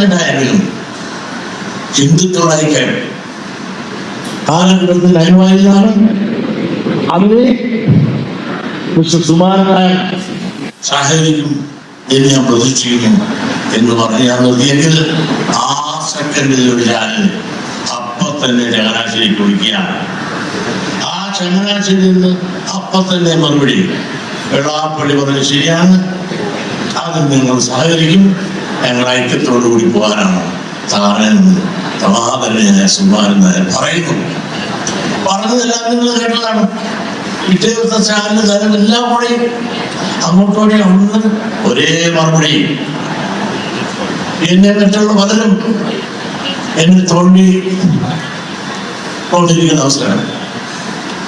പറഞ്ഞിട്ടായിരുന്നു ഹിന്ദുക്കളായിക്കാൻ കാലഘട്ടത്തിൽ അനുവാദിയാണ്. അതിനെ സുമാരനായ സാഹചര്യം എന്ന് ഞാൻ പ്രതീക്ഷിക്കുന്നു എന്ന് പറഞ്ഞ് ഞാൻ നിർത്തിയെങ്കിൽ ആ സെക്കൻഡിൽ ഒരു ചാനൽ അപ്പൊ തന്നെ ചങ്ങനാശ്ശേരിക്ക് വിളിക്കുകയാണ്. ആ ചങ്ങനാശ്ശേരിയിൽ നിന്ന് അപ്പൊ തന്നെ മറുപടി വെള്ളാപ്പള്ളി പറഞ്ഞ് ശരിയാണ്, അതിൽ നിങ്ങൾ സഹകരിക്കും, ഞങ്ങൾ ഐക്യത്തോടുകൂടി പോകാനാണ് താനെന്ന് സമാധാന സുമാരനായ പറയുന്നു. പറഞ്ഞതെല്ലാം നിങ്ങൾ കേട്ടതാണ്. പിറ്റേ ദിവസത്തെ ചാനൽ തരം എല്ലാം കൂടി അങ്ങോട്ടോടെ ഒന്ന് ഒരേ മറുപടി. എന്നെ മറ്റുള്ള പലരും എന്നെ തോണ്ടിക്കൊണ്ടിരിക്കുന്ന അവസരമാണ്.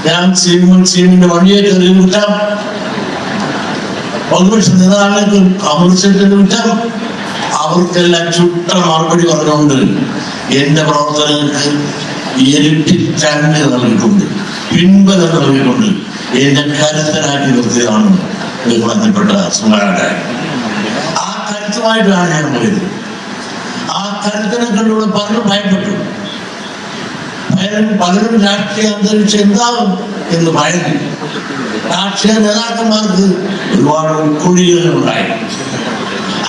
ഞാൻ സീമിന്റെ വഴിയെ കയറി വിട്ടാം, പ്രതിപക്ഷ നേതാക്കൾക്ക് കമ്മ്യൂണിസ്റ്റിന് വിട്ടാം, അവർക്കെല്ലാം ചുട്ട മറുപടി പറഞ്ഞുകൊണ്ട് എന്റെ പ്രവർത്തനങ്ങൾക്ക് ഇരട്ടിച്ചങ്ങ് നൽകിക്കൊണ്ട് പിൻബലം നൽകിക്കൊണ്ട് എന്നെ കരുത്തനാക്കി നിർത്തിയതാണ് ബഹുമാനപ്പെട്ട സുമാരനായ. ആ കരുത്തുമായിട്ടാണ് ഞാൻ പോയത്. ആ കരുത്തിനെ കണ്ടുകൂടെ പലരും ഭയപ്പെട്ടു. പലരും രാഷ്ട്രീയ അന്തരീക്ഷം എന്താകും എന്ന് ഭയന്നു. രാഷ്ട്രീയ നേതാക്കന്മാർക്ക് ഒരുപാട് ഉൾക്കൊള്ളികളുണ്ടായി.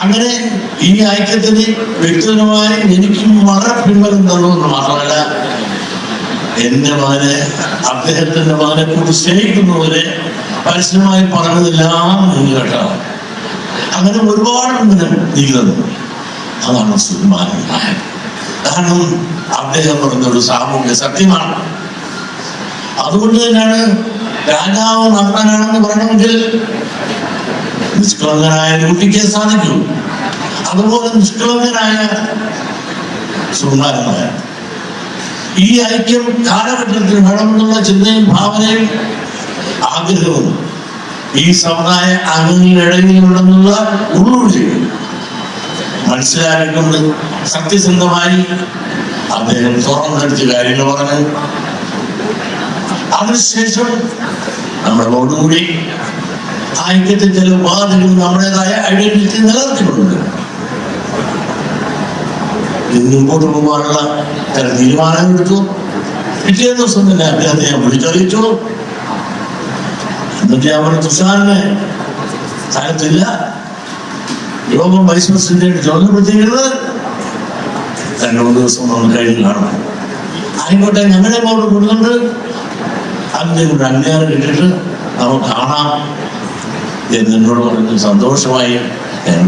അങ്ങനെ ഈ ഐക്യത്തിന് വ്യക്തിപരമായി എനിക്കും വളരെ പിൻബലം തന്നുവെന്ന് മാത്രമല്ല, എന്റെ മകനെ അദ്ദേഹത്തിന്റെ മകനെ കൂടി സ്നേഹിക്കുന്നവരെ പരസ്യമായി പറഞ്ഞതെല്ലാം നിങ്ങൾ കേട്ടതാണ്. അങ്ങനെ ഒരുപാട് നീങ്ങുന്നത് അതാണ് സുമാരനായ. കാരണം അദ്ദേഹം പറഞ്ഞൊരു സാമൂഹ്യ സത്യമാണ്. അതുകൊണ്ട് തന്നെയാണ് രാജാവ് നഗ്നനാണെന്ന് പറയണമെങ്കിൽ നിഷ്കളങ്കനായ കുട്ടിക്ക് സാധിക്കും. അതുപോലെ നിഷ്കളങ്കനായ സുമാരനായ ഈ ഐക്യം കാലഘട്ടത്തിൽ വേണമെന്നുള്ള ചിന്തയും ഭാവനയും ആഗ്രഹവും ഈ സമുദായ അംഗങ്ങളിടയിലുണ്ടെന്നുള്ള ഉള്ളുവിളി മനസ്സിലാക്കിക്കൊണ്ട് സത്യസന്ധമായി അദ്ദേഹം തുറന്നെടുത്ത് കാര്യങ്ങൾ പറഞ്ഞു. അതിനുശേഷം നമ്മളോടുകൂടി ഐക്യത്തിൽ ചില ഉപാധികൾ നമ്മുടേതായ ഐഡന്റിറ്റി നിലനിർത്തിക്കൊണ്ട് മുമ്പോട്ട് പോകാനുള്ള ചില തീരുമാനമെടുത്തു. പിറ്റേ ദിവസം തന്നെ അദ്ദേഹത്തെ ഞാൻ വിളിച്ചറിയിച്ചു. എന്നിട്ട് ഞാൻ പറഞ്ഞു, തുഷാറിനെ സ്ഥലത്തില്ല, യോഗം വൈസ് പ്രസിഡന്റ് ചുമതലപ്പെടുത്തിയിരുന്നത് 2-3 ദിവസം നമ്മൾ കഴിഞ്ഞ് കാണണം. ആയിക്കോട്ടെ, ഞങ്ങളെ അങ്ങോട്ട് കൊടുക്കുന്നുണ്ട്, അതിൻ്റെ കൂടെ അംഗീകാരം കിട്ടിയിട്ട് നമുക്ക് കാണാം എന്നോട് പറഞ്ഞ് സന്തോഷമായി ഞാൻ